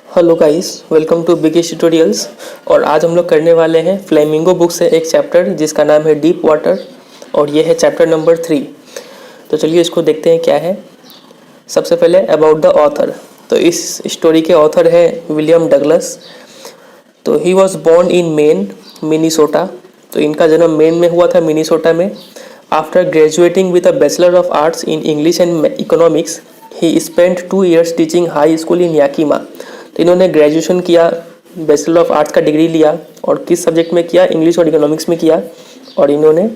Hello guys, welcome to Bigish tutorials. और आज हम लोग करने वाले हैं फ्लेमिंगो बुक से एक चैप्टर जिसका नाम है डीप वाटर, और ये है चैप्टर नंबर 3। तो चलिए इसको देखते हैं क्या है। सबसे पहले अबाउट द ऑथर। तो इस स्टोरी के ऑथर है विलियम डगलस। तो he was born in Maine, Minnesota. तो इनका जन्म मेन में हुआ था, मिनीसोटा में। After graduating with a bachelor of arts in English and economics, he spent 2 years teaching high school in Yakima. तो इन्होंने ग्रेजुएशन किया, बैचलर ऑफ आर्ट्स का डिग्री लिया, और किस सब्जेक्ट में किया? इंग्लिश और इकोनॉमिक्स में किया। और इन्होंने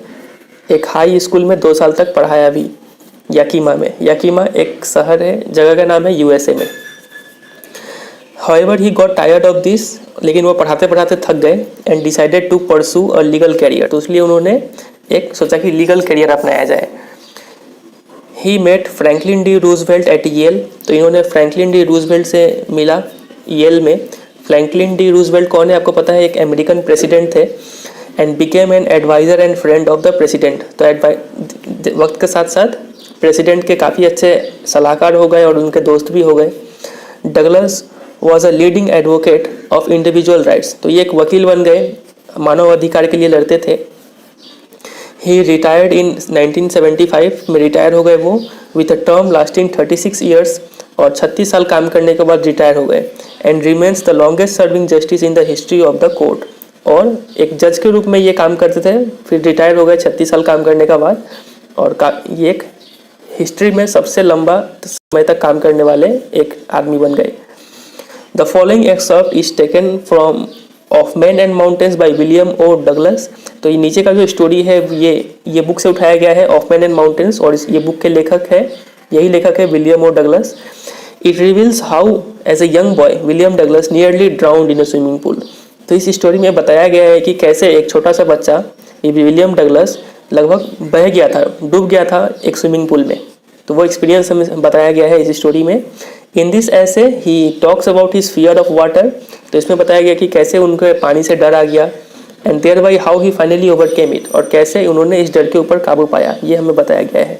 एक हाई स्कूल में 2 साल तक पढ़ाया भी, याकीमा में। याकीमा एक शहर है, जगह का नाम है यूएसए में। However he got tired of this, लेकिन वो पढ़ाते पढ़ाते थक गए, and decided to pursue a legal career. तो इसलिए उन्होंने एक सोचा कि लीगल कैरियर अपनाया जाए। He met Franklin D Roosevelt at Yale. तो इन्होंने फ्रैंकलिन डी रूजवेल्ट से मिला येल में। फ्रैंकलिन डी रूजवेल्ट कौन है आपको पता है? एक अमेरिकन प्रेसिडेंट थे। And became an adviser and friend of the president. तो वक्त के साथ साथ प्रेसिडेंट के काफ़ी अच्छे सलाहकार हो गए और उनके दोस्त भी हो गए। Douglas was a leading advocate of individual rights. तो ये एक वकील बन गए, मानव अधिकार के लिए लड़ते थे। ही रिटायर्ड इन 1975 में रिटायर हो गए वो, with a term lasting 36 years. और 36 साल काम करने के बाद रिटायर हो गए। And remains the longest serving justice in the history of the court. और एक जज के रूप में ये काम करते थे, फिर रिटायर हो गए 36 साल काम करने के बाद। और ये एक हिस्ट्री में सबसे लंबा समय तक काम करने वाले एक आदमी बन गए। The following excerpt is taken from of man and mountains by William O Douglas. तो ये नीचे का जो स्टोरी है ये बुक से उठाया गया है, ऑफ मैन एंड माउंटेन्स। और ये बुक के लेखक है, यही लेखक है William O Douglas. It reveals how as a young boy William Douglas nearly drowned in a swimming pool. तो इस स्टोरी में बताया गया है कि कैसे एक छोटा सा बच्चा, ये विलियम डगलस, लगभग बह गया था, डूब गया था एक स्विमिंग पूल में। तो वो एक्सपीरियंस हमें बताया गया है इस स्टोरी में। इन दिस ऐसे he talks about his fear of water. तो इसमें बताया गया कि कैसे उनके पानी से डर आ गया, and thereby how he finally overcame it, और कैसे उन्होंने इस डर के ऊपर काबू पाया, ये हमें बताया गया है।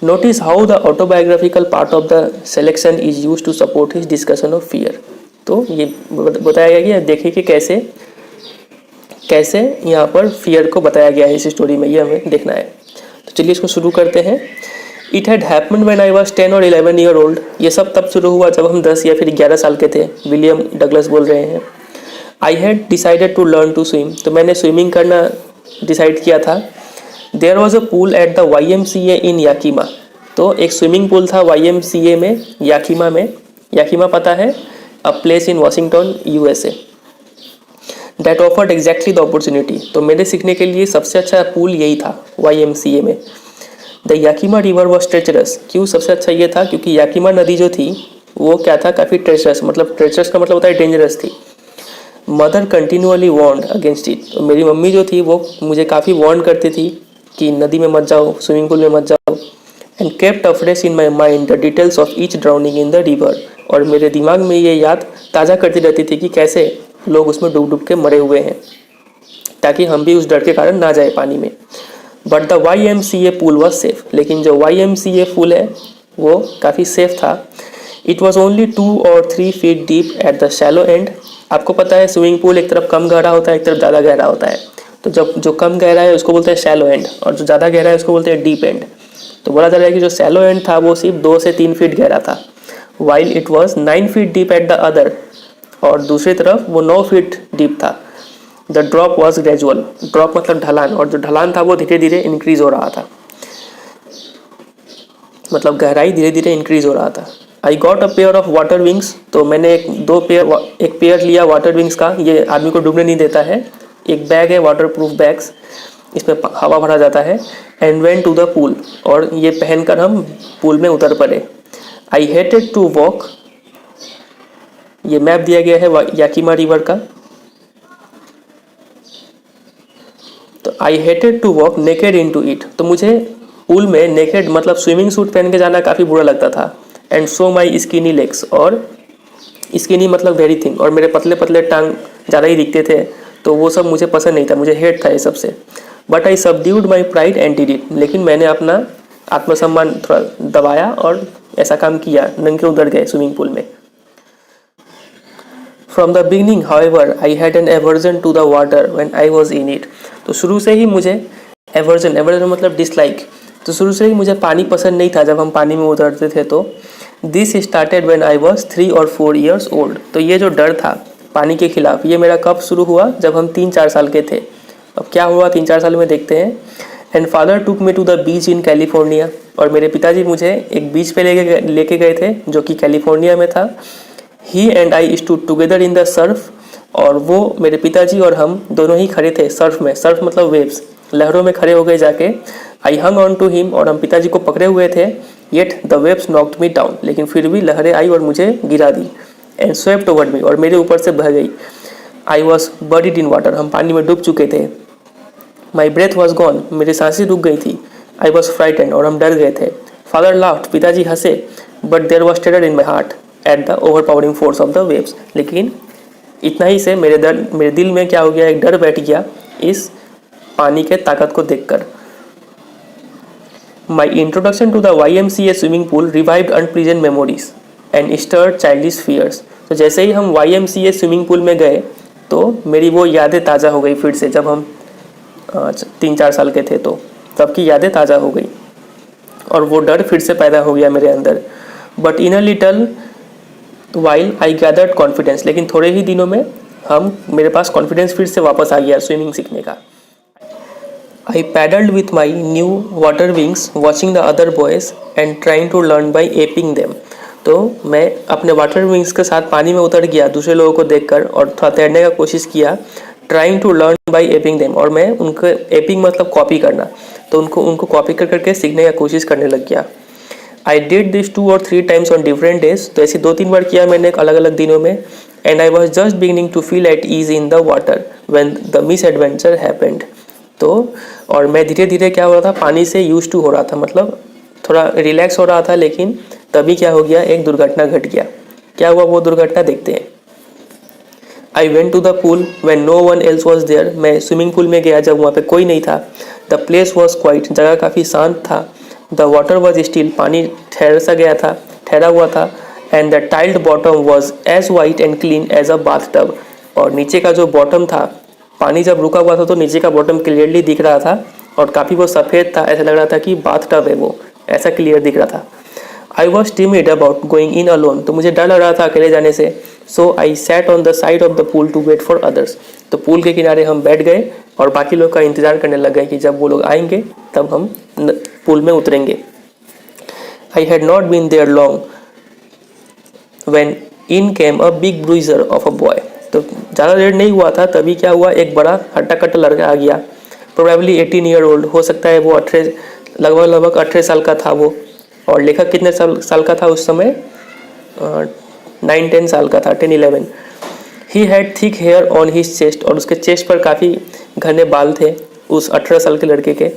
Notice how the autobiographical part of the selection is use to support his discussion of fear. तो ये बताया गया कि देखिए कि कैसे यहाँ पर फियर को बताया गया है इस स्टोरी में, ये हमें देखना है। तो चलिए इसको शुरू करते हैं। It had happened when I was 10 और 11 ईयर ओल्ड। ये सब तब शुरू हुआ जब हम 10 या फिर 11 साल के थे, विलियम डगलस बोल रहे हैं। I had decided to learn to swim. तो मैंने स्विमिंग करना डिसाइड किया था। There was a pool at the YMCA in Yakima. तो एक स्विमिंग पूल था YMCA में, याकीमा में। याकीमा पता है? A place in Washington USA। That offered exactly the opportunity. तो मेरे सीखने के लिए सबसे अच्छा पूल यही था YMCA में। The Yakima river was treacherous. क्यों सबसे अच्छा ये था? क्योंकि याकीमा नदी जो थी वो क्या था, काफ़ी ट्रेचरस, मतलब ट्रेचरस का मतलब होता है डेंजरस थी। Mother continuously warned against it. तो मेरी मम्मी जो थी वो मुझे काफ़ी वार्न करती थी कि नदी में मत जाओ, स्विमिंग पूल में मत जाओ। And kept afresh in my mind the details of each drowning in the river. और मेरे दिमाग में ये याद ताज़ा करती रहती थी कि कैसे लोग उसमें डूब डूब के मरे हुए हैं, ताकि हम भी उस डर के कारण ना जाए पानी में। But the YMCA pool was safe. लेकिन जो YMCA पूल है वो काफ़ी सेफ था। It was only 2 or 3 feet deep at the shallow and. आपको पता है स्विमिंग पूल एक तरफ कम गहरा होता है, एक तरफ ज़्यादा गहरा होता है। तो जब जो कम गहरा है उसको बोलते हैं शैलो एंड, और जो ज़्यादा गहरा है उसको बोलते हैं डीप एंड। तो बोला जा रहा है कि जो शैलो एंड था वो सिर्फ 2 से 3 फीट गहरा था, while it was 9 feet deep at the other. और दूसरी तरफ वो 9 फीट डीप था। The drop was gradual. Drop मतलब ढलान, और जो ढलान था वो धीरे धीरे इंक्रीज हो रहा था, मतलब गहराई धीरे धीरे इंक्रीज हो रहा था। I got a pair of water wings. तो मैंने एक पेयर लिया वाटर विंग्स का। ये आदमी को डूबने नहीं देता है। एक बैग है, वाटर प्रूफ बैग्स, इसमें हवा भरा जाता है। And went to the pool. और ये पहनकर हम पूल में उतर पड़े। I hated to walk. ये मैप दिया गया है याकीमा रिवर का। तो I hated to walk naked into it. तो मुझे पूल में नेकेड मतलब स्विमिंग सूट पहन के जाना काफ़ी बुरा लगता था। And so my skinny legs. और स्किनी मतलब वेरी थिन, और मेरे पतले पतले टांग ज़्यादा ही दिखते थे। तो वो सब मुझे पसंद नहीं था, मुझे हेट था ये सबसे। But I subdued my pride and did it. लेकिन मैंने अपना आत्मसम्मान थोड़ा दबाया और ऐसा काम किया, नंगे उतर गए स्विमिंग पूल में। From the beginning however I had an aversion to the water when I was in it. तो शुरू से ही मुझे एवर्जन, एवर्जन मतलब डिसलाइक, तो शुरू से ही मुझे पानी पसंद नहीं था जब हम पानी में उतरते थे। तो this started when I was 3 और 4 ईयर्स ओल्ड। तो ये जो डर था पानी के खिलाफ, ये मेरा कब शुरू हुआ? जब हम 3-4 साल के थे। अब क्या हुआ 3-4 साल में, देखते हैं। And father took me to the beach in California. और मेरे पिताजी मुझे एक बीच पे लेके गए थे जो कि कैलिफोर्निया में था। He and I stood together in the surf. और वो मेरे पिताजी और हम दोनों ही खड़े थे सर्फ में। सर्फ मतलब वेव्स, लहरों में खड़े हो गए जाके। आई हंग ऑन टू हिम, और हम पिताजी को पकड़े हुए थे। Yet the waves knocked me down, लेकिन फिर भी लहरें आई और मुझे गिरा दी। एंड स्वेप्ट ओवर मी, और मेरे ऊपर से बह गई। I was buried in water, हम पानी में डूब चुके थे। माई ब्रेथ वॉज गॉन, मेरी सांसें रुक गई थी। आई वॉज फ्राइटेंड, और हम डर गए थे। फादर लाफ्ड, पिताजी हंसे। But there was terror in my heart at the overpowering force of the waves. लेकिन इतना ही से मेरे दिल में क्या हो गया, एक डर बैठ गया इस पानी के ताकत को देखकर। My introduction to the YMCA swimming pool revived unpleasant memories and stirred childish fears. तो जैसे ही हम YMCA स्विमिंग पूल में गए तो मेरी वो यादें ताज़ा हो गई फिर से। जब हम 3-4 साल के थे तो तब की यादें ताज़ा हो गई और वो डर फिर से पैदा हो गया मेरे अंदर। But in a little while I gathered confidence, लेकिन थोड़े ही दिनों में मेरे पास कॉन्फिडेंस फिर से वापस आ गया स्विमिंग सीखने का। I paddled with my new water wings, watching the other boys and trying to learn by aping them. तो मैं अपने वाटर विंग्स के साथ पानी में उतर गया दूसरे लोगों को देखकर और थोड़ा तैरने का कोशिश किया। Trying to learn by aping them, और मैं उनको, एपिंग मतलब कॉपी करना, तो उनको कॉपी कर करके सीखने का कोशिश करने लग गया। I did this 2 or 3 times on different days, तो ऐसे 2-3 बार किया मैंने अलग अलग दिनों में। And I was just beginning to feel at ease in the water when the misadventure happened. तो और मैं धीरे धीरे क्या हो रहा था, पानी से यूज टू हो रहा था, मतलब थोड़ा रिलैक्स हो रहा था। लेकिन तभी क्या हो गया, एक दुर्घटना घट गया। क्या हुआ वो दुर्घटना, देखते हैं। I went to the pool when no one else was there. मैं स्विमिंग पूल में गया जब वहाँ पे कोई नहीं था। द प्लेस वॉज क्वाइट, जगह काफ़ी शांत था। द वाटर वॉज स्टिल, पानी ठहर सा गया था, ठहरा हुआ था। And the tiled bottom was as white and clean as a bathtub. और नीचे का जो बॉटम था, पानी जब रुका हुआ था तो नीचे का बॉटम क्लियरली दिख रहा था और काफ़ी वो सफ़ेद था, ऐसा लग रहा था कि बाथ टब है वो, ऐसा क्लियर दिख रहा था। I was timid about going in alone, तो मुझे डर लग रहा था अकेले जाने से। So I sat on the side of the pool to wait for others. तो पूल के किनारे हम बैठ गए और बाकी लोग का इंतज़ार करने लग गए कि जब वो लोग आएंगे तब हम पूल में उतरेंगे। I had not been there long when in came a big bruiser of a boy. तो ज़्यादा देर नहीं हुआ था तभी क्या हुआ, एक बड़ा हट्टा कट्टा लड़का आ गया। प्रोबेबली 18 ईयर ओल्ड हो सकता है वो, 18 लगभग 18 साल का था वो। और लेखक कितने साल का था उस समय, 9-10 साल का था, 10-11। He had thick hair on his chest, और उसके चेस्ट पर काफ़ी घने बाल थे उस 18 साल के लड़के के।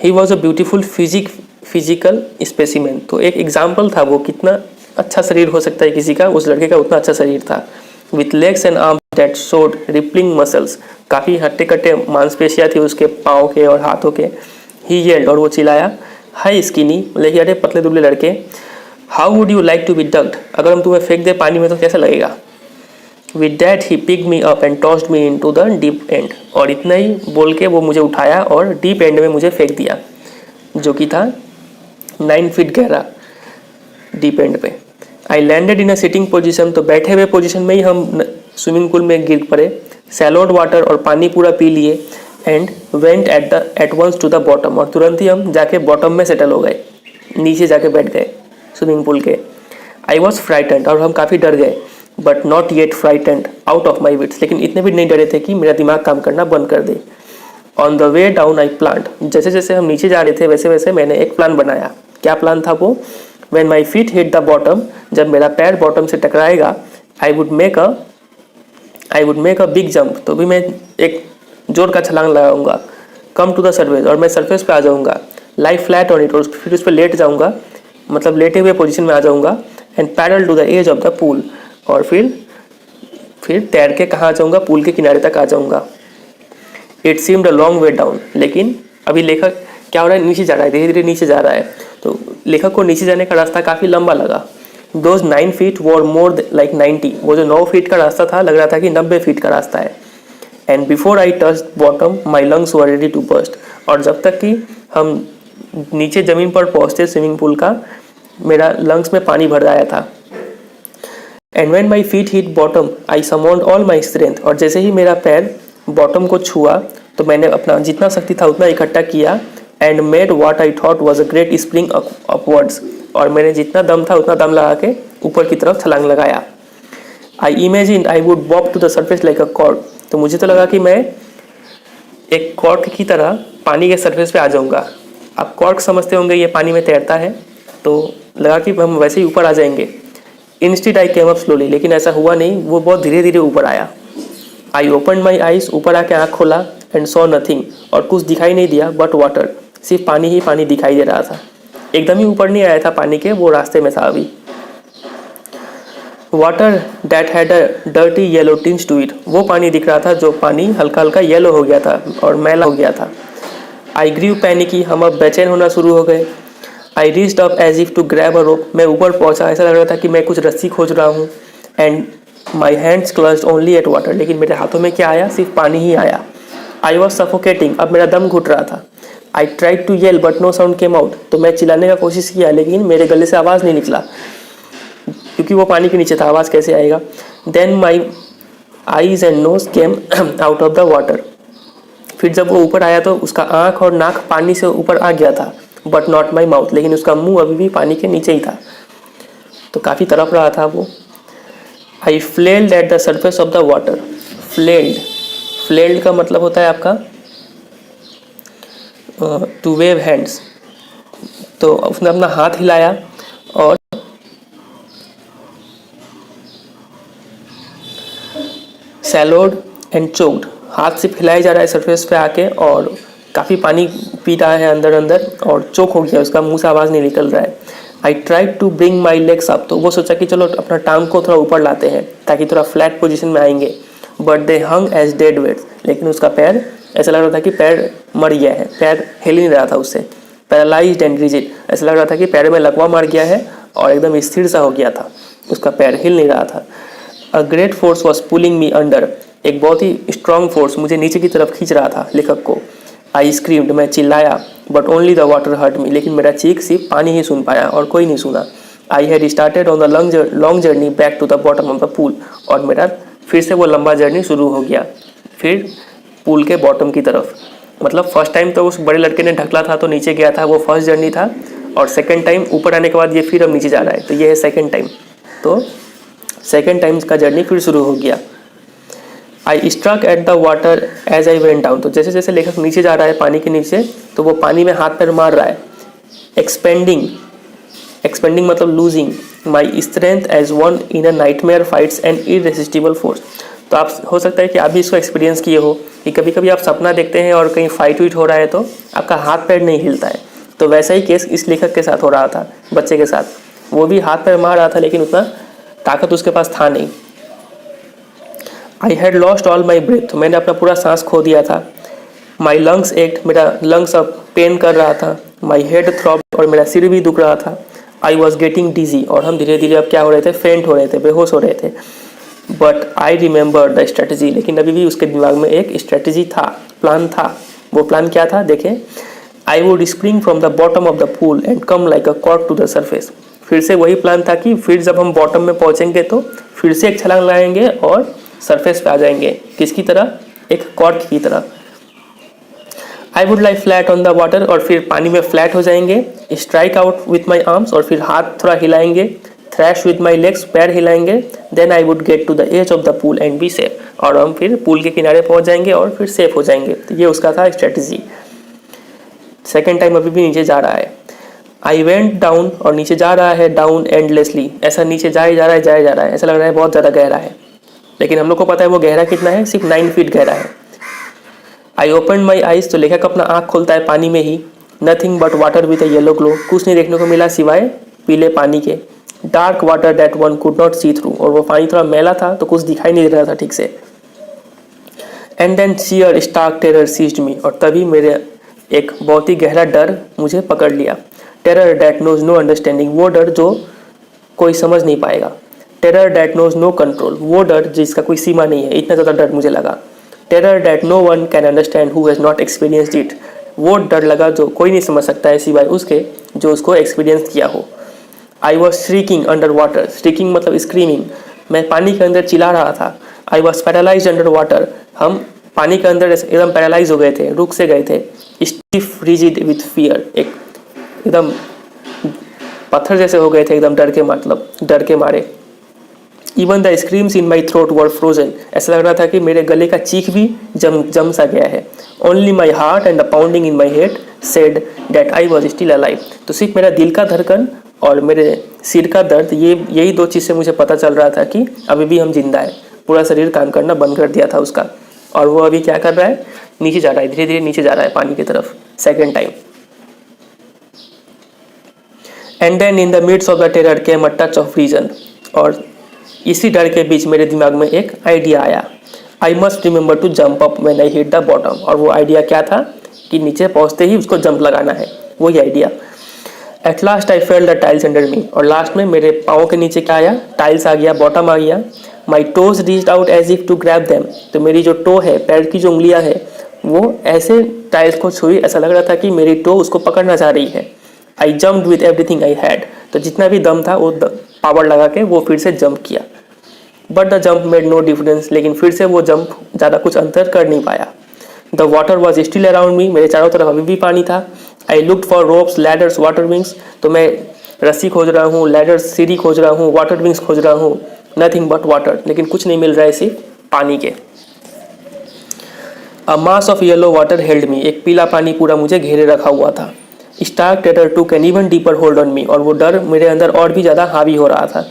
He was a beautiful physical specimen. तो एक एग्जाम्पल था वो, कितना अच्छा शरीर हो सकता है किसी का, उस लड़के का उतना अच्छा शरीर था। With legs and arms that showed rippling muscles, काफ़ी हट्टे कट्टे मांसपेशियाँ थी उसके पाँव के और हाथों के। ही येल्ड, और वो चिल्लाया, हाई स्किनी, लेकिन अरे पतले दुबले लड़के, how would you like to be ducked, अगर हम तुम्हें फेंक दे पानी में तो कैसा लगेगा। With that he pick me up and tossed me into the deep end, और इतना ही बोल के वो मुझे उठाया और डीप एंड में मुझे फेंक दिया, जो कि था 9 फीट गहरा डीप एंड पे। I landed in a sitting position, तो बैठे हुए पोजिशन में ही हम स्विमिंग पूल में गिर पड़े। सैलोड वाटर, और पानी पूरा पी लिए। And went at once to the bottom, और तुरंत ही हम जाके बॉटम में सेटल हो गए, नीचे जाके बैठ गए स्विमिंग पूल के। आई वॉज फ्राइटेंड, और हम काफ़ी डर गए। But not yet frightened out of my wits, लेकिन इतने भी नहीं डरे थे कि मेरा दिमाग काम करना बंद कर दे। On the way down I planned, जैसे जैसे हम नीचे जा रहे थे वैसे वैसे मैंने एक प्लान बनाया। क्या प्लान था वो, when my feet hit the bottom, जब मेरा पैर बॉटम से टकराएगा, I would make a big jump, तो भी मैं एक जोर का छलांग लगाऊंगा। कम टू द सर्फेस, और मैं सरफेस पे आ जाऊंगा। लाई फ्लैट ऑन इट, और फिर उस पर लेट जाऊंगा, मतलब लेटे हुए पोजीशन में आ जाऊंगा। And paddle to the edge of the pool, और फिर तैर के कहाँ आ जाऊंगा, पूल के किनारे तक आ जाऊंगा। It seemed a long way down, लेकिन अभी लेखक क्या हो रहा है, नीचे जा रहा है, धीरे धीरे नीचे जा रहा है। तो लेखक को नीचे जाने का रास्ता काफ़ी लंबा लगा। Those 9 feet were more like 90, वो जो 9 फीट का रास्ता था लग रहा था कि 90 फीट का रास्ता है। And before I touch bottom my lungs were ready to burst, और जब तक कि हम नीचे ज़मीन पर पहुँचते स्विमिंग पूल का, मेरा लंग्स में पानी भर आया था। And when my feet hit bottom I summoned all my strength, और जैसे ही मेरा पैर बॉटम को छुआ तो मैंने अपना जितना शक्ति था उतना इकट्ठा किया। And made what I thought was a great spring upwards, और मैंने जितना दम था उतना दम लगा के ऊपर की तरफ छलांग लगाया। I imagine I would bob to the surface like a cork, तो मुझे तो लगा कि मैं एक कॉर्क की तरह पानी के सरफेस पे आ जाऊंगा। आप कॉर्क समझते होंगे, ये पानी में तैरता है, तो लगा कि हम वैसे ही ऊपर आ जाएंगे। Instead I came up slowly, लेकिन ऐसा हुआ नहीं, वो बहुत धीरे धीरे ऊपर आया। आई ओपन माई आइज, ऊपर आके आँख खोला, एंड सॉ नथिंग, और कुछ दिखाई नहीं दिया बट वाटर, सिर्फ पानी ही पानी दिखाई दे रहा था। एकदम ही ऊपर नहीं आया था पानी के, वो रास्ते में था अभी। Water that had a dirty yellow tinge to it, वो पानी दिख रहा था जो पानी हल्का हल्का येलो हो गया था और मैला हो गया था। आई ग्रीव पैनिकी, हम अब बेचैन होना शुरू हो गए। I reached up as if to grab a rope, मैं ऊपर पहुंचा, ऐसा लग रहा था कि मैं कुछ रस्सी खोज रहा हूँ। And my hands clutched only at water, लेकिन मेरे हाथों में क्या आया, सिर्फ पानी ही आया। आई वॉज सफोकेटिंग, अब मेरा दम घुट रहा था। I tried to yell but no sound came out, तो मैं चिल्लाने का कोशिश किया लेकिन मेरे गले से आवाज़ नहीं निकला, क्योंकि वो पानी के नीचे था, आवाज़ कैसे आएगा। Then my eyes and nose came out of the water, फिर जब वो ऊपर आया तो उसका आँख और नाक पानी से ऊपर आ गया था, बट नॉट माई माउथ, लेकिन उसका मुंह अभी भी पानी के नीचे ही था, तो काफ़ी तड़प रहा था वो। I flailed at the surface of the water, flailed, flailed का मतलब होता है आपका टू वेव हैंड्स, तो उसने अपना हाथ हिलाया और सैलोड एंड चोक्ड, हाथ से हिलाया जा रहा है सरफेस पे आके, और काफ़ी पानी पी रहा है अंदर अंदर, और चोक हो गया, उसका मुंह से आवाज़ नहीं निकल रहा है। I tried to bring my legs up, तो वो सोचा कि चलो अपना टांग को थोड़ा ऊपर लाते हैं ताकि थोड़ा फ्लैट पोजीशन में आएंगे, but they hung as dead weights, लेकिन उसका पैर ऐसा लग रहा था कि पैर मर गया है, पैर हिल नहीं रहा था उससे। पैरालाइज्ड एंड रिजिड, ऐसा लग रहा था कि पैर में लकवा मार गया है और एकदम स्थिर सा हो गया था, उसका पैर हिल नहीं रहा था। A great force was pulling me under, एक बहुत ही स्ट्रॉन्ग फोर्स मुझे नीचे की तरफ खींच रहा था लेखक को। आई स्क्रीम्ड, मैं चिल्लाया, but only the water heard me, लेकिन मेरा चीख सिर्फ पानी ही सुन पाया और कोई नहीं सुना। I had started on the long journey back to the bottom of the pool, और मेरा फिर से वो लंबा जर्नी शुरू हो गया, फिर पूल के बॉटम की तरफ। मतलब फर्स्ट टाइम तो उस बड़े लड़के ने ढकला था तो नीचे गया था, वो फर्स्ट जर्नी था, और सेकेंड टाइम ऊपर आने के बाद ये फिर अब नीचे जा रहा है, तो ये है सेकेंड टाइम, तो सेकेंड टाइम का जर्नी फिर शुरू हो गया। I struck at the water as I went down, तो जैसे जैसे लेखक नीचे जा रहा है पानी के नीचे, तो वो पानी में हाथ पैर मार रहा है। एक्सपेंडिंग, एक्सपेंडिंग मतलब losing my strength as one in a nightmare fights and irresistible force, तो आप हो सकता है कि आप भी इसको एक्सपीरियंस किए हो कि कभी कभी आप सपना देखते हैं और कहीं फाइट वीट हो रहा है तो आपका हाथ पैर नहीं हिलता है, तो वैसा ही केस इस लेखक के साथ हो रहा था, बच्चे के साथ। वो भी हाथ पैर मार रहा था लेकिन उतना ताकत उसके पास था नहीं। I had lost all my breath, मैंने अपना पूरा सांस खो दिया था। माई लंग्स एक्ट, मेरा लंग्स अब पेन कर रहा था। माई हेड थ्रॉब, और मेरा सिर भी दुख रहा था। आई वॉज गेटिंग डिजी, और हम धीरे धीरे अब क्या हो रहे थे, फेंट हो रहे थे, बेहोश हो रहे थे। But I remember the strategy, लेकिन अभी भी उसके दिमाग में एक स्ट्रेटजी था, प्लान था। वो प्लान क्या था, देखें। I would spring from the bottom of the pool and come like a cork to the surface, फिर से वही प्लान था कि फिर जब हम बॉटम में पहुंचेंगे तो फिर से एक छलांग लगाएंगे और सरफेस पे आ जाएंगे, किसकी तरह, एक कॉर्क की तरह। I would lie flat on the water, और फिर पानी में फ्लैट हो जाएंगे। Strike out with my arms, और फिर हाथ थोड़ा हिलाएंगे। थ्रैश विथ माई लेग्स, पैर हिलाएंगे। Then I would get to the edge of the pool and be safe, और हम फिर पूल के किनारे पहुंच जाएंगे और फिर सेफ हो जाएंगे। तो ये उसका था स्ट्रेटजी। सेकेंड टाइम अभी भी नीचे जा रहा है। आई वेंट डाउन, और नीचे जा रहा है डाउन एंडलेसली, ऐसा नीचे जाए जा रहा है, जाए जा रहा है, ऐसा लग रहा है बहुत ज़्यादा गहरा है, लेकिन हम लोग को पता है वो गहरा कितना है, सिर्फ 9 फीट गहरा है। आई ओपन माई आइज, तो लेखक अपना आँख खोलता है पानी में ही। Nothing but water with a yellow glow, कुछ नहीं देखने को मिला सिवाय पीले पानी के। Dark water that one could not see through, और वो पानी थोड़ा मैला था तो कुछ दिखाई नहीं दे रहा था ठीक से। And then sheer stark terror seized me, और तभी मेरे एक बहुत ही गहरा डर मुझे पकड़ लिया। Terror that knows no understanding, वो डर जो कोई समझ नहीं पाएगा। Terror that knows no control, वो डर जिसका कोई सीमा नहीं है, इतना ज़्यादा डर मुझे लगा। Terror that no one can understand who has not experienced it, वो डर लगा जो कोई नहीं समझ सकता है सिवाय उसके जो उसको एक्सपीरियंस किया हो। I was shrieking under water, shrieking मतलब स्क्रीमिंग, मैं पानी के अंदर चिल्ला रहा था। I was paralyse under water, हम पानी के अंदर एकदम पैरालाइज हो गए थे, रुक से गए थे। स्टिफ रिजिड विथ फियर, एक एकदम पत्थर जैसे हो गए थे एकदम डर के, मतलब डर के मारे। Even the screams in my throat were frozen, ऐसा लग रहा था कि मेरे गले का चीख भी जम सा गया है। Only my heart and the pounding in my head said that I was still alive, तो सिर्फ मेरा दिल का धड़कन और मेरे सिर का दर्द, यही दो चीज़ से मुझे पता चल रहा था कि अभी भी हम जिंदा है। पूरा शरीर काम करना बंद कर दिया था उसका, और वो अभी क्या कर रहा है, नीचे जा रहा है, धीरे धीरे नीचे जा रहा है पानी की तरफ second time. And then in the midst of the terror came a touch of reason, और इसी डर के बीच मेरे दिमाग में एक आइडिया आया। I must remember to jump up when I hit the bottom, और वो आइडिया क्या था कि नीचे पहुंचते ही उसको जंप लगाना है, वही idea. Eight last I felt the tiles under मी, और लास्ट में मेरे पाँव के नीचे क्या आया, टाइल्स आ गया, बॉटम आ गया। My toes reached out as if to grab them, तो मेरी जो टो है, पैर की जो उंगलियां है, वो ऐसे टाइल्स को छुई, ऐसा लग रहा था कि मेरी टो उसको पकड़ना चाह रही है। आई jumped with everything I had, तो जितना भी दम था वो पावर लगा के वो फिर से जंप किया। But the jump made no difference, लेकिन फिर से वो जंप ज़्यादा कुछ अंतर कर नहीं पाया। The water was still around me, मेरे चारों तरफ अभी भी पानी था। I looked for ropes, ladders, water wings, तो मैं रस्सी खोज रहा हूँ, लैडर्स सीढ़ी खोज रहा हूँ, वाटर विंग्स खोज रहा हूँ, नथिंग बट वाटर, लेकिन कुछ नहीं मिल रहा है सिर्फ पानी के। A mass of yellow water held me, एक पीला पानी पूरा मुझे घेरे रखा हुआ था। Stark terror took an even deeper hold on me, और वो डर मेरे अंदर और भी ज़्यादा हावी हो रहा था।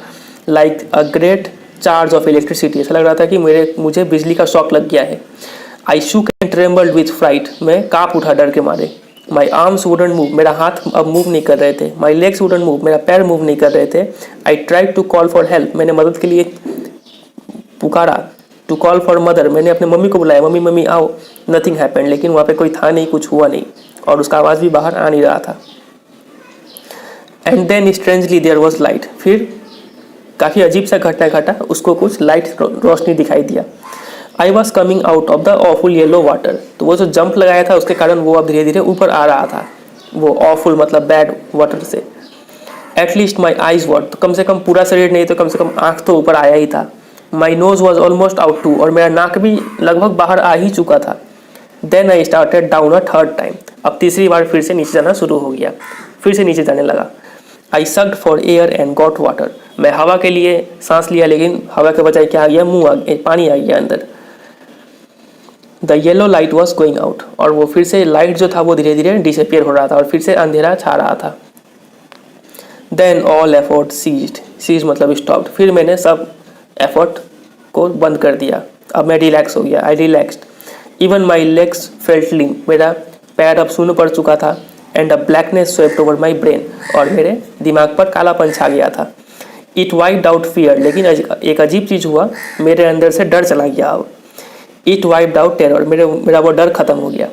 Like a great charge of electricity, ऐसा लग रहा था कि मुझे बिजली का शॉक लग गया है। I shook and trembled with fright, मैं काँप उठा डर के मारे। माई आर्म्स वुडंट मूव, मेरा हाथ अब मूव नहीं कर रहे थे। माई लेग्स वुडंट मूव, मेरा पैर मूव नहीं कर रहे थे। I tried to call for help, मैंने मदद के लिए पुकारा। टू कॉल फॉर मदर, मैंने अपने मम्मी को बुलाया, मम्मी मम्मी आओ। नथिंग हैपेंड, लेकिन वहाँ पे कोई था नहीं, कुछ हुआ नहीं, और उसका आवाज़ भी बाहर आ नहीं रहा था। And then strangely there was light, फिर काफ़ी अजीब सा घटना घटा, उसको कुछ लाइट रोशनी दिखाई दिया। I was coming out of the awful yellow water, तो वो जो जंप लगाया था उसके कारण वो अब धीरे धीरे ऊपर आ रहा था, वो ऑफुल मतलब बैड वाटर से। एटलीस्ट माई आईज वर, तो कम से कम पूरा शरीर नहीं तो कम से कम आँख तो ऊपर आया ही था। My nose was almost out too, और मेरा नाक भी लगभग बाहर आ ही चुका था। Then I started down a third time, अब तीसरी बार फिर से नीचे जाना शुरू हो गया, फिर से नीचे जाने लगा। I sucked for air and got water, मैं हवा के लिए सांस लिया, लेकिन हवा के बजाय क्या आ गया, पानी आ गया अंदर। The yellow light was going out, और वो फिर से लाइट जो था वो धीरे धीरे डिसअपियर हो रहा था, और फिर से अंधेरा छा रहा था। देन ऑल एफर्ट सीज्ड मतलब स्टॉप्ड, फिर मैंने सब एफर्ट को बंद कर दिया, अब मैं रिलैक्स हो गया। I relaxed, even my legs felt limp, मेरा पैर अब शून्य पड़ चुका था। And a blackness swept over my brain, और मेरे दिमाग पर कालापन छा गया था। इट वाइप्ड आउट फियर, लेकिन एक अजीब चीज़ हुआ, मेरे अंदर से डर चला गया। अब इट वाइप्ड आउट टेरर, मेरा वो डर खत्म हो गया।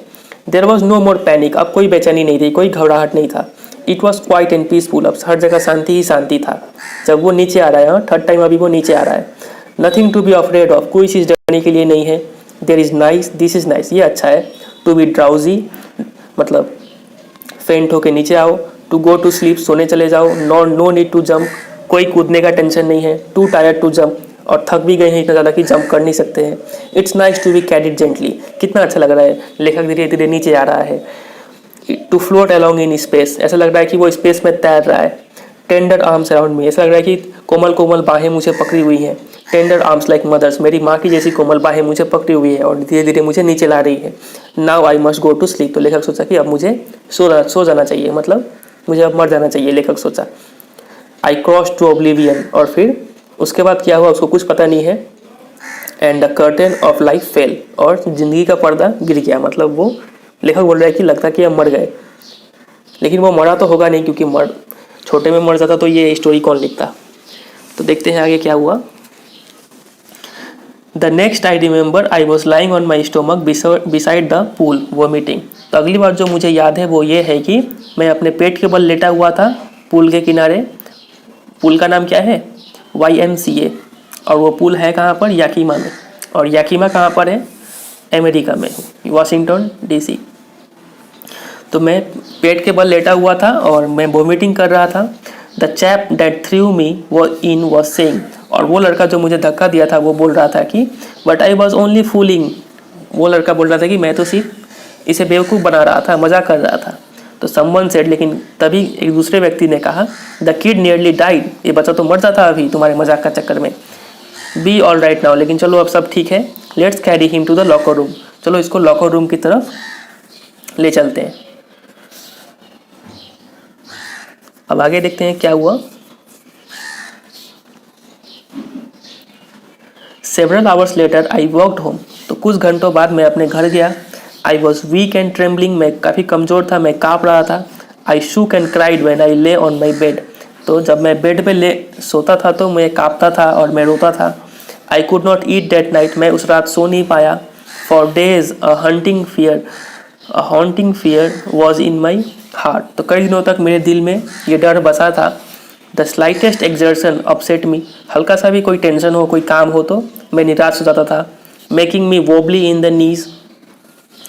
There was no more panic, अब कोई बेचैनी नहीं थी, कोई घबराहट नहीं था। It was quiet and peaceful, अब हर जगह शांति ही शांति था। जब वो नीचे आ रहा है, थर्ड टाइम अभी वो नीचे आ रहा है। Nothing to be afraid of, कोई चीज़ डरने के लिए नहीं है। There is nice, this is nice, ये अच्छा है। टू बी ड्राउजी मतलब फेंट होके नीचे आओ। टू गो टू स्लीप, सोने चले जाओ। नो नीड टू जंप, कोई कूदने का टेंशन नहीं है। टू टायर्ड टू जंप, और थक भी गए हैं इतना ज़्यादा कि जंप कर नहीं सकते हैं। It's nice to be carried gently, कितना अच्छा लग रहा है, लेखक धीरे धीरे नीचे आ रहा है। To float along in space, ऐसा लग रहा है कि वो स्पेस में तैर रहा है। टेंडर आर्म्स अराउंड मी, ऐसा लग रहा है कि कोमल कोमल बाहें मुझे पकड़ी हुई हैं। टेंडर आर्म्स लाइक मदर्स, मेरी माँ की जैसी कोमल बाहें मुझे पकड़ी हुई है और धीरे धीरे मुझे नीचे ला रही है। Now I must go to sleep, तो लेखक सोचा कि अब मुझे सो जाना चाहिए, मतलब मुझे अब मर जाना चाहिए, लेखक सोचा। आई क्रॉस टू ओब्लिवियन, और फिर उसके बाद क्या हुआ उसको कुछ पता नहीं है। And the curtain of life fail, और ज़िंदगी का पर्दा गिर गया, मतलब वो लेखक बोल रहा है कि लगता कि अब मर गए, लेकिन वो मरा तो होगा नहीं, क्योंकि छोटे में मर जाता तो ये स्टोरी कौन लिखता। तो देखते हैं आगे क्या हुआ। The next I remember I was lying on my stomach beside the pool vomiting. तो अगली बार जो मुझे याद है वो ये है कि मैं अपने पेट के बल लेटा हुआ था पूल के किनारे पुल का नाम क्या है? YMCA। और वो पुल है कहाँ पर? याकीमा में। और याकीमा कहाँ पर है? अमेरिका में, वाशिंगटन DC। तो मैं पेट के बल लेटा हुआ था और मैं वोमिटिंग कर रहा था। The chap that through me was saying, और वो लड़का जो मुझे धक्का दिया था वो बोल रहा था कि but I was only fooling. वो लड़का बोल रहा था कि मैं तो सिर्फ इसे बेवकूफ़ बना रहा था, मजाक कर रहा था। तो समवन सेड, लेकिन तभी एक दूसरे व्यक्ति ने कहा, द किड नियरली डाइड, ये बच्चा तो मर जाता अभी तुम्हारे मजाक का चक्कर में। बी ऑल राइट नाउ, लेकिन चलो अब सब ठीक है। Let's carry him to the locker room, चलो इसको लॉकर रूम की तरफ ले चलते हैं। अब आगे देखते हैं क्या हुआ। Several hours later I walked home, तो कुछ घंटों बाद मैं अपने घर गया। I was weak and trembling, मैं काफ़ी कमज़ोर था, मैं काँप रहा था। I shook and cried when I lay on my bed, तो जब मैं बेड पे ले सोता था तो मैं काँपता था और मैं रोता था। I could not eat that night, मैं उस रात सो नहीं पाया। For days a haunting fear was in my heart, तो कई दिनों तक मेरे दिल में ये डर बसा था। द स्लाइटेस्ट एक्सर्शन अपसेट मी, हल्का सा भी कोई टेंशन हो, कोई काम हो तो मैं निराश हो जाता था। Making me wobbly in the knees,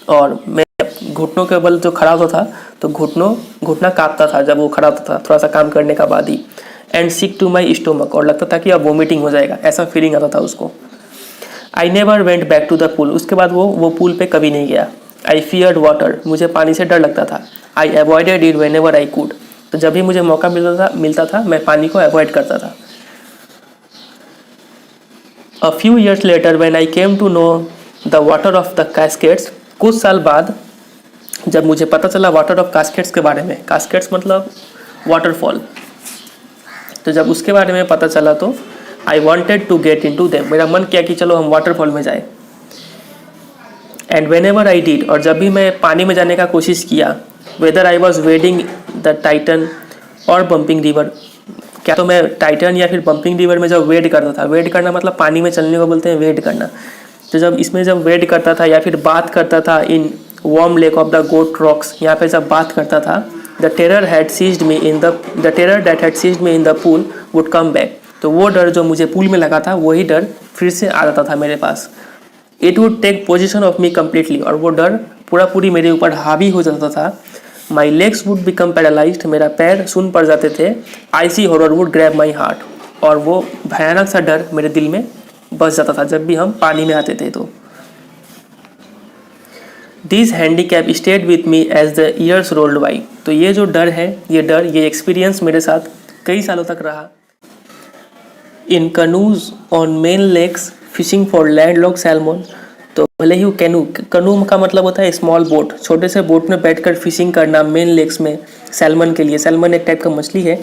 और मैं घुटनों के बल जो खड़ा होता था तो घुटना कांपता था जब वो खड़ा होता था थोड़ा सा काम करने का बाद ही। And sick to my stomach, और लगता था कि अब वोमिटिंग हो जाएगा, ऐसा फीलिंग आता था उसको। I never went back to the pool, उसके बाद वो पूल पे कभी नहीं गया। आई फियर्ड वाटर, मुझे पानी से डर लगता था। I avoided it whenever I could, तो जब भी मुझे मौका मिलता था मैं पानी को अवॉइड करता था। A few years later when I came to know the water of the Cascades, कुछ साल बाद जब मुझे पता चला वाटर ऑफ कैस्केड्स के बारे में, कैस्केड्स मतलब वाटरफॉल, तो जब उसके बारे में पता चला तो I wanted to get into them, मेरा मन किया कि चलो हम वाटरफॉल में जाए। And whenever I did, और जब भी मैं पानी में जाने का कोशिश किया, whether I was wedding the Titan और बम्पिंग रिवर, क्या तो मैं टाइटन या फिर बम्पिंग रिवर में जब वेड करता था, वेड करना मतलब पानी में चलने को बोलते हैं वेड करना, तो जब इसमें जब वेड करता था या फिर बात करता था in warm lake of the Goat Rocks, यहाँ पे जब बात करता था, the terror that had seized me in the pool would come back, तो वो डर जो मुझे पूल में लगा था वही डर फिर से आ जाता था मेरे पास। It would take possession of me completely, और वो डर पूरी मेरे ऊपर हावी हो जाता था। My legs would become paralysed, मेरा पैर सुन पड़ जाते थे। IC horror would grab my heart, और वो भयानक सा डर मेरे दिल में बस जाता था जब भी हम पानी में आते थे। तो this handicap stayed with me as the years rolled by, तो ये जो डर है, ये एक्सपीरियंस मेरे साथ कई सालों तक रहा। In canoes on Maine lakes fishing for landlocked salmon, तो भले ही कनू का मतलब होता है स्मॉल बोट, छोटे से बोट में बैठकर फिशिंग करना मेन लेक्स में सैल्मन के लिए। सैल्मन एक टाइप का मछली है,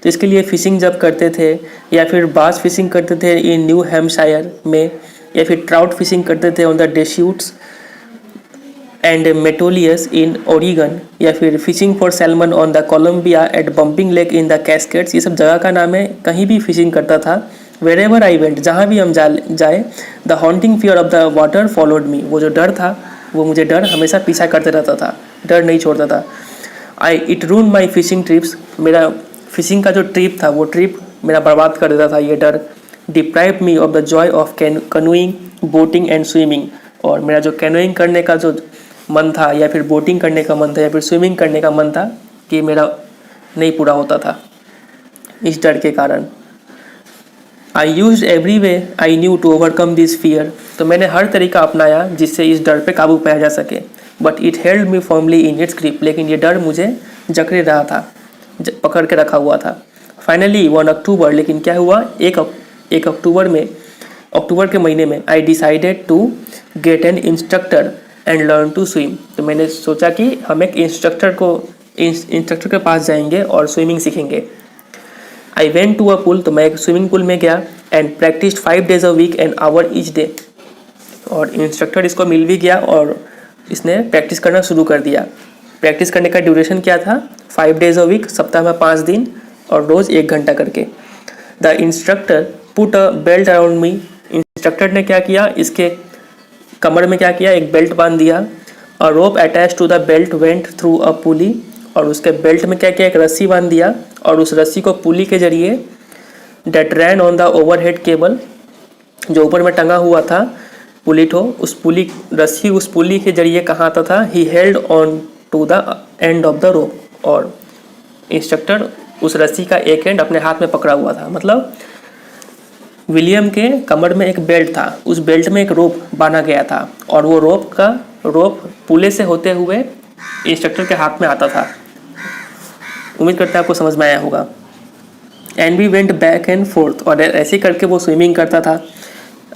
तो इसके लिए फिशिंग जब करते थे या फिर बास फिशिंग करते थे इन न्यू हैम्पशायर में, या फिर ट्राउट फिशिंग करते थे on the Deschutes and Metolius in Oregon, या फिर fishing for salmon on the Columbia at Bumping Lake in the Cascades, ये सब जगह का नाम है। कहीं भी फिशिंग करता था, वेरेवर आई वेंट, जहाँ भी हम जाए, the haunting fear of the water followed me, वो जो डर था वो मुझे डर हमेशा पीछा करते रहता था, डर नहीं छोड़ता था। इट रून माई फिशिंग ट्रिप्स, मेरा फिशिंग का जो ट्रिप था वो ट्रिप मेरा बर्बाद कर देता था ये डर। Deprive me of the Joy of canoeing, boating and swimming, और मेरा जो कैनोइंग करने का जो मन था या फिर बोटिंग करने का मन था या फिर स्विमिंग करने का मन था कि मेरा नहीं पूरा होता था इस डर के कारण। I used every way I knew to overcome this fear, तो मैंने हर तरीका अपनाया जिससे इस डर पे काबू पाया जा सके। But it held me firmly in its grip, लेकिन ये डर मुझे जकड़े रहा था, पकड़ के रखा हुआ था। फाइनली 1 अक्टूबर, लेकिन क्या हुआ, एक अक्टूबर के महीने में I decided to get an instructor and learn to swim, तो मैंने सोचा कि हम एक इंस्ट्रक्टर के पास जाएंगे और स्विमिंग सीखेंगे। I went to a pool, तो मैं एक स्विमिंग पूल में गया and practice 5 days a week an hour each day, और इंस्ट्रक्टर इसको मिल भी गया और इसने प्रैक्टिस करना शुरू कर दिया। प्रैक्टिस करने का ड्यूरेशन क्या था, 5 days a week, सप्ताह में 5 दिन और रोज़ 1 घंटा करके। The instructor put a belt around me, instructor ने क्या किया, इसके कमर में क्या किया, एक बेल्ट बांध दिया। A rope attached to the belt went through a pulley, और उसके बेल्ट में क्या किया, एक रस्सी बांध दिया और उस रस्सी को पुली के जरिए that ran on the overhead cable, जो ऊपर में टंगा हुआ था पुली ठो, उस पुली रस्सी उस पुली के जरिए कहाँ आता था, he held on to the end of the rope, और इंस्ट्रक्टर उस रस्सी का एक एंड अपने हाथ में पकड़ा हुआ था। मतलब विलियम के कमर में एक बेल्ट था, उस बेल्ट में एक रोप बांधा गया था, और वो रोप पुले से होते हुए इंस्ट्रक्टर के हाथ में आता था। उम्मीद करते हैं आपको समझ में आया होगा। And we went back and forth, और ऐसे करके वो स्विमिंग करता था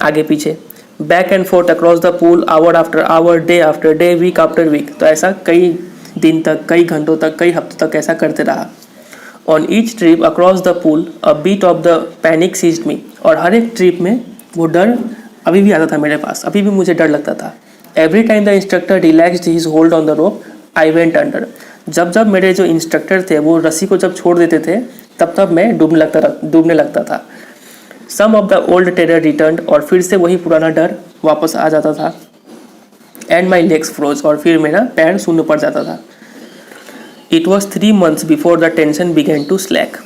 आगे पीछे, back and forth across the pool, hour after hour, day after day, week after week. तो ऐसा कई दिन तक, कई घंटों तक, कई हफ्तों तक ऐसा करते रहा। On each trip across the pool a bit of the panic seized me, और हर एक ट्रिप में वो डर अभी भी आता था मेरे पास, अभी भी मुझे डर लगता था। Every time the instructor relaxed his hold on the rope I went under, जब जब मेरे जो इंस्ट्रक्टर थे वो रस्सी को जब छोड़ देते थे तब तब मैं डूबने लगता था। Some of the old terror returned, और फिर से वही पुराना डर वापस आ जाता था। एंड माई लेग्स फ्रोज, और फिर मेरा पैर शून्य पड़ जाता था। It was 3 months before the tension began to slack,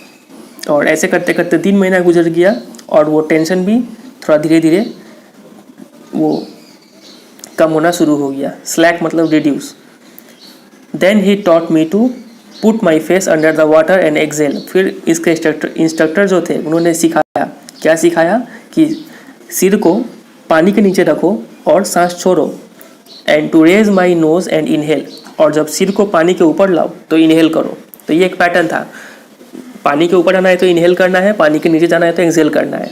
और ऐसे करते करते 3 महीना गुजर गया और वो टेंशन भी थोड़ा धीरे धीरे वो कम होना शुरू हो गया। स्लैक मतलब reduce. Then he taught me to put my face under the water and exhale, फिर इसके इंस्ट्रक्टर जो थे उन्होंने सिखाया, क्या सिखाया कि सिर को पानी के नीचे रखो और सांस छोड़ो। And to raise my nose and inhale, और जब सिर को पानी के ऊपर लाओ तो इनहेल करो। तो ये एक पैटर्न था, पानी के ऊपर आना है तो इनहेल करना है, पानी के नीचे जाना है तो एक्सेल करना है।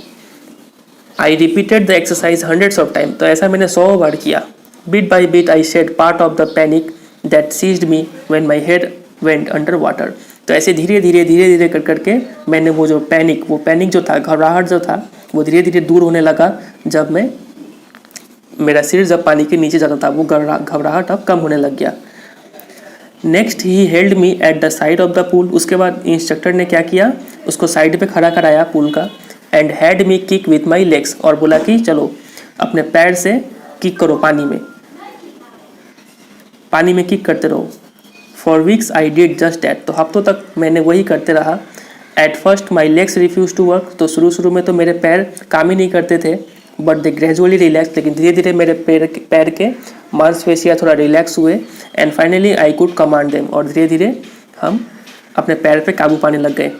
I repeated the exercise hundreds of time, तो ऐसा मैंने 100 बार किया। Bit by bit I shed part of the panic that seized me when my head went under water. तो ऐसे धीरे धीरे कर करके मैंने वो पैनिक जो था, घबराहट जो था, वो धीरे धीरे दूर होने लगा जब मेरा सिर जब पानी के नीचे जाता था, वो घबराहट अब कम होने लग गया। Next he held me at the side of the pool, उसके बाद इंस्ट्रक्टर ने क्या किया, उसको साइड पे खड़ा कराया पूल का। And had me kick with my legs, और बोला कि चलो अपने पैर से किक करो, पानी में किक करते रहो। For weeks I did just that, तो हफ्तों तक मैंने वही करते रहा। At first my legs refuse to work, तो शुरू में तो मेरे पैर काम ही नहीं करते थे, बट दे ग्रेजुअली रिलैक्स, लेकिन धीरे धीरे मेरे पैर के मांसपेशियाँ थोड़ा रिलैक्स हुए। And finally I could command them, और धीरे धीरे हम अपने पैर पे काबू पाने लग गए।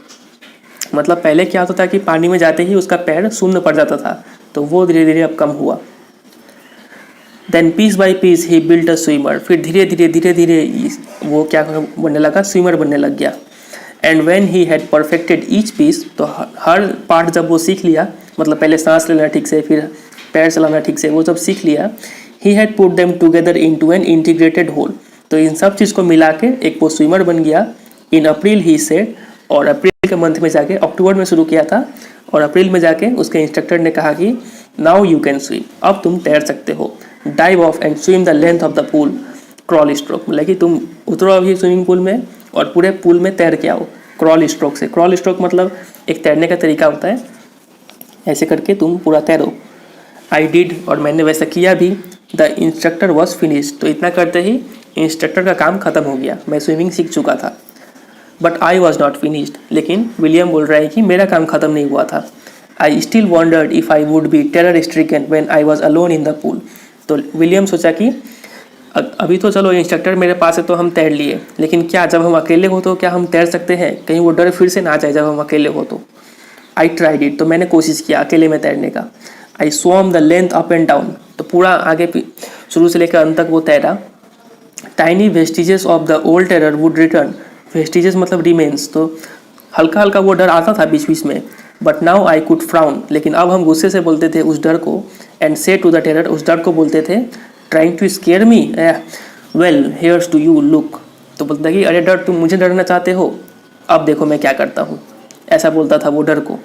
मतलब पहले क्या होता था कि पानी में जाते ही उसका पैर शून्य पड़ जाता था, तो वो धीरे धीरे अब कम हुआ। Then piece by piece he built a swimmer, फिर धीरे धीरे वो क्या बनने लगा, स्विमर बनने लग गया। And when he had perfected each piece, तो हर पार्ट जब वो सीख लिया, मतलब पहले सांस लेना ठीक से, फिर पैर चलाना ठीक से, वो जब सीख लिया, he had put them together into an integrated whole, तो इन सब चीज़ को मिला के एक वो स्विमर बन गया। इन अप्रैल ही सेड, और अप्रैल के मंथ में जाके, अक्टूबर में शुरू किया था और अप्रैल में जाके उसके इंस्ट्रक्टर ने कहा कि नाउ यू कैन स्विम, अब तुम तैर सकते हो। Dive of and swim the length of the pool crawl stroke, मतलब कि तुम उतरो अभी स्विमिंग पूल में और पूरे पूल में तैर के आओ क्रॉल स्ट्रोक से। क्रॉल स्ट्रोक मतलब एक तैरने का तरीका होता है, ऐसे करके तुम पूरा तैरो। आई डिड, और मैंने वैसा किया भी। द इंस्ट्रक्टर वॉज फिनिश्ड, तो इतना करते ही इंस्ट्रक्टर का काम खत्म हो गया, मैं स्विमिंग सीख चुका था। But I was not finished, लेकिन विलियम बोल रहा है कि मेरा काम खत्म नहीं हुआ था। I still wandered if I would be terror stricken when I was alone in the pool, तो विलियम सोचा कि अभी तो चलो इंस्ट्रक्टर मेरे पास है तो हम तैर लिए, लेकिन क्या जब हम अकेले हो तो क्या हम तैर सकते हैं, कहीं वो डर फिर से ना आ जाए जब हम अकेले हो तो। आई ट्राइड इट, तो मैंने कोशिश किया अकेले में तैरने का। I swam the length up and down, तो पूरा आगे शुरू से लेकर अंत तक वो तैरा। Tiny vestiges of the old terror would return, vestiges मतलब रिमेन्स, तो हल्का हल्का वो डर आता था बीच बीच में। But now I could frown, लेकिन अब हम गुस्से से बोलते थे उस डर को। एंड से टू द टेरर, उस डर को बोलते थे, trying to scare me, well here's to you look, तो बोलता कि अरे डर, तुम मुझे डरना चाहते हो, अब देखो मैं क्या करता हूँ, ऐसा बोलता था वो डर को।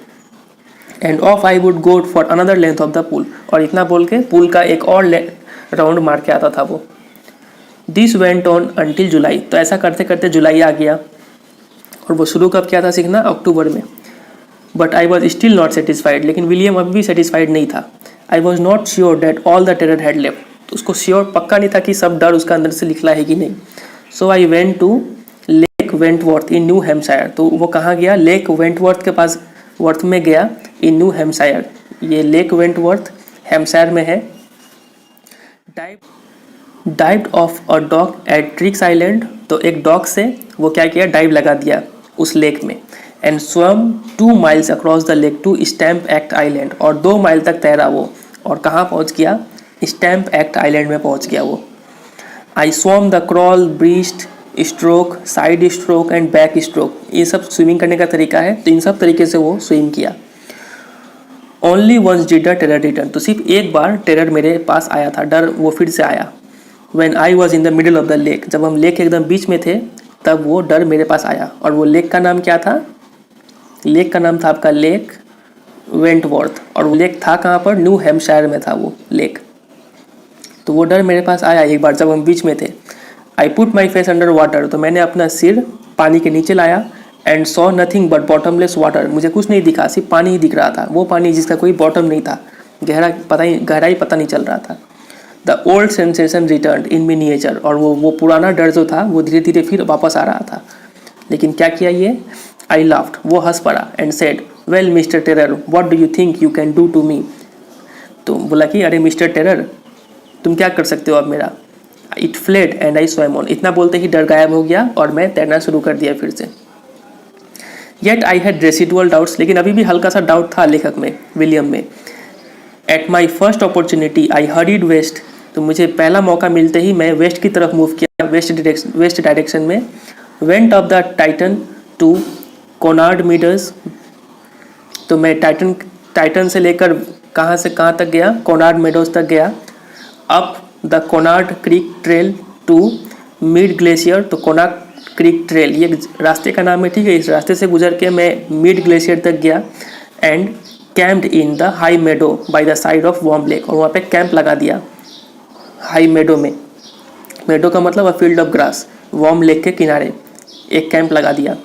End of I would go for another length of the pool, और इतना बोल के पूल का एक और राउंड मार के आता था वो। दिस वेंट ऑन अंटिल जुलाई, तो ऐसा करते करते जुलाई आ गया, और वो शुरू कब किया था सीखना, अक्टूबर में। But I was still not satisfied, लेकिन विलियम अभी भी सेटिस्फाइड नहीं था। I was not sure that all the terror had left, तो उसको श्योर पक्का नहीं था कि सब डर उसका अंदर से निकला है कि नहीं। So I went to Lake Wentworth in New Hampshire, तो वो कहाँ गया, लेक वेंटवर्थ के पास वर्थ में गया इन न्यू हैम्पशायर। ये लेक वेंटवर्थ हैम्पशायर में है। Dived off a dock at Triggs Island, तो एक डॉग से वो क्या किया, डाइव लगा दिया उस लेक में। And swam 2 miles across the lake to Stamp Act Island, और 2 माइल तक तैरा वो, और कहाँ पहुँच गया, स्टैम्प एक्ट आइलैंड में पहुँच गया वो। I swam the crawl, breaststroke, sidestroke and backstroke, ये सब स्विमिंग करने का तरीका है। तो इन सब तरीके से वो स्विम किया। Only once did the terror return, तो सिर्फ एक बार टेरर मेरे पास आया था, डर वो फिर से आया। When I was in the middle of the lake, जब हम लेक के एकदम बीच में थे तब वो डर मेरे पास आया। और वो लेक का नाम क्या था, लेक का नाम था आपका लेक वेंटवर्थ, और वो लेक था कहाँ पर, न्यू हैम्पशायर में था वो लेक। तो वो डर मेरे पास आया एक बार जब हम बीच में थे। I put my face under water, तो मैंने अपना सिर पानी के नीचे लाया। And saw nothing but bottomless water, मुझे कुछ नहीं दिखा, सिर्फ पानी ही दिख रहा था, वो पानी जिसका कोई बॉटम नहीं था, गहराई पता नहीं चल रहा था। The old sensation return in miniature, और वो पुराना डर जो था वो धीरे धीरे फिर वापस आ रहा था। लेकिन क्या किया ये, आई लाफ्ड, वो हंस पड़ा। And said well mister terror what do you think you can do to me, तो बोला कि अरे मिस्टर टेरर तुम क्या कर सकते हो अब मेरा। It fled and I swum on, इतना बोलते ही डर गायब हो गया और मैं तैरना शुरू कर दिया फिर से। Yet I had residual doubts, लेकिन अभी भी हल्का सा डाउट था लेखक में, विलियम में। At my first opportunity I hurried west, तो मुझे पहला मौका मिलते ही मैं वेस्ट की तरफ मूव किया, वेस्ट डायरेक्शन में। Went off the Tieton to Conrad Meadows, तो मैं टाइटन से लेकर कहाँ से कहाँ तक गया, कोनार्ड मेडोज तक गया। Up the Conrad Creek Trail to Meade Glacier, तो कोनार्ड क्रीक ट्रेल ये रास्ते का नाम है, ठीक है। इस रास्ते से गुजर के मैं मिड ग्लेशियर तक गया। And camped in the high meadow by the side of Warm Lake, और वहाँ पे कैंप लगा दिया हाई मेडो में। मेडो का मतलब a field of grass, warm lake के किनारे एक कैंप लगा दिया।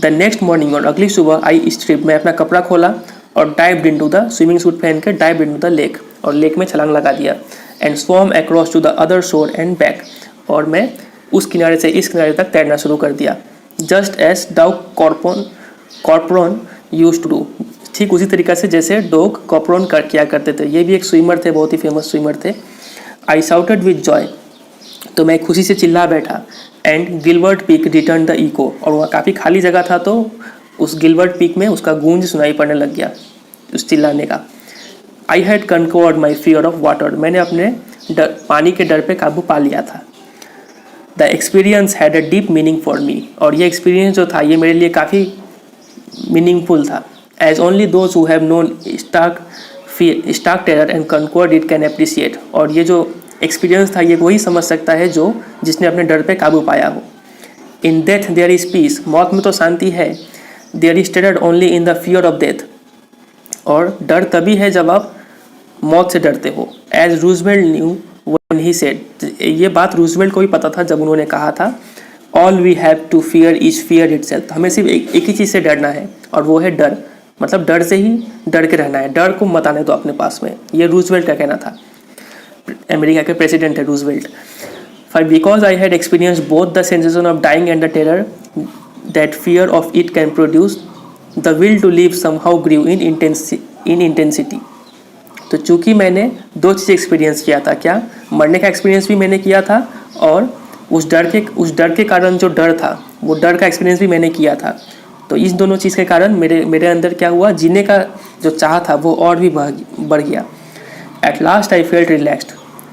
द नेक्स्ट मॉर्निंग, और अगली सुबह आई स्ट्रिप, मैं अपना कपड़ा खोला और dived into the, swimming suit पहन के डाइव्ड इनटू द लेक, और लेक में छलांग लगा दिया। And swam across to the other shore and back, और मैं उस किनारे से इस किनारे तक तैरना शुरू कर दिया। जस्ट एज डाउ कॉर्पोरन यूज्ड टू डू, ठीक उसी तरीके से जैसे डॉग कॉर्पोरन किया करते थे। ये भी एक स्विमर थे, बहुत ही फेमस स्विमर थे। आई शाउटेड विद जॉय, तो मैं खुशी से चिल्ला बैठा। And Gilbert Peak return the echo, और वहाँ काफ़ी खाली जगह था तो उस गिलबर्ट पीक में उसका गूंज सुनाई पड़ने लग गया उस चिल्लाने का। I had conquered my fear of water, मैंने अपने पानी के डर पे काबू पा लिया था। The experience had a deep meaning for me, और ये एक्सपीरियंस जो था ये मेरे लिए काफ़ी मीनिंगफुल था। As only those who have known stark terror and conquered it can appreciate, और ये जो एक्सपीरियंस था ये वही समझ सकता है जो जिसने अपने डर पे काबू पाया हो। In death there is peace, मौत में तो शांति है। There is terror only in the fear of death, और डर तभी है जब आप मौत से डरते हो। As Roosevelt knew when he said, ये बात रूजवेल्ट को भी पता था जब उन्होंने कहा था all we have to fear is fear itself, हमें सिर्फ एक ही चीज़ से डरना है और वो है डर, मतलब डर से ही डर के रहना है, डर को मत आने दो अपने पास में। ये रूजवेल्ट का कहना था, अमेरिका के प्रेसिडेंट है Roosevelt. For because I had experience both the sensation of dying and the terror that fear of it can produce, the will to live somehow grew in intensity. तो चूँकि मैंने दो चीज़ experience किया था, क्या, मरने का एक्सपीरियंस भी मैंने किया था, और उस डर के कारण जो डर था वो डर का एक्सपीरियंस भी मैंने किया था। तो इस दोनों चीज़ के कारण मेरे अंदर क्या हुआ, जीने का जो चाह था वो और भी बढ़ गया। At last I felt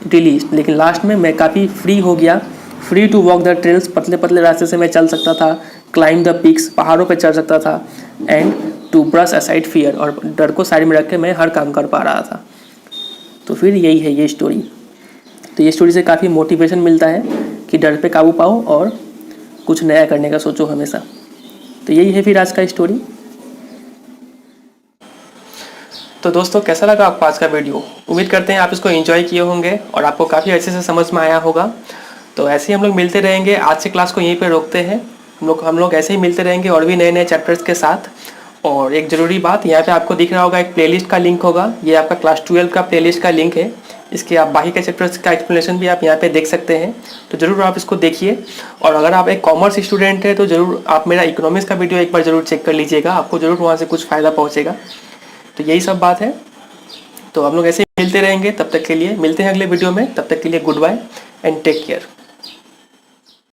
release, लेकिन लास्ट में मैं काफ़ी फ्री हो गया। Free to walk the trails, पतले पतले रास्ते से मैं चल सकता था। क्लाइम द पिक्स, पहाड़ों पे चढ़ सकता था। And to brush aside fear, और डर को साइड में रख के मैं हर काम कर पा रहा था। तो फिर यही है ये स्टोरी। तो ये स्टोरी से काफ़ी मोटिवेशन मिलता है कि डर पे काबू पाओ और कुछ नया करने का सोचो हमेशा। तो यही है फिर आज का स्टोरी। तो दोस्तों कैसा लगा आपको आज का वीडियो, उम्मीद करते हैं आप इसको एंजॉय किए होंगे और आपको काफ़ी अच्छे से समझ में आया होगा। तो ऐसे ही हम लोग मिलते रहेंगे, आज से क्लास को यहीं पे रोकते हैं। हम लोग ऐसे ही मिलते रहेंगे और भी नए नए चैप्टर्स के साथ। और एक ज़रूरी बात, यहाँ पे आपको दिख रहा होगा एक प्लेलिस्ट का लिंक होगा, ये आपका क्लास 12 का प्लेलिस्ट का लिंक है। इसके आप बाकी के चैप्टर्स का एक्सप्लेनेशन भी आप यहाँ पे देख सकते हैं, तो ज़रूर आप इसको देखिए। और अगर आप एक कॉमर्स स्टूडेंट है तो ज़रूर आप मेरा इकोनॉमिक्स का वीडियो एक बार ज़रूर चेक कर लीजिएगा, आपको ज़रूर वहाँ से कुछ फ़ायदा पहुँचेगा। तो यही सब बात है। तो हम लोग ऐसे ही मिलते रहेंगे, तब तक के लिए मिलते हैं अगले वीडियो में। तब तक के लिए good bye and take care.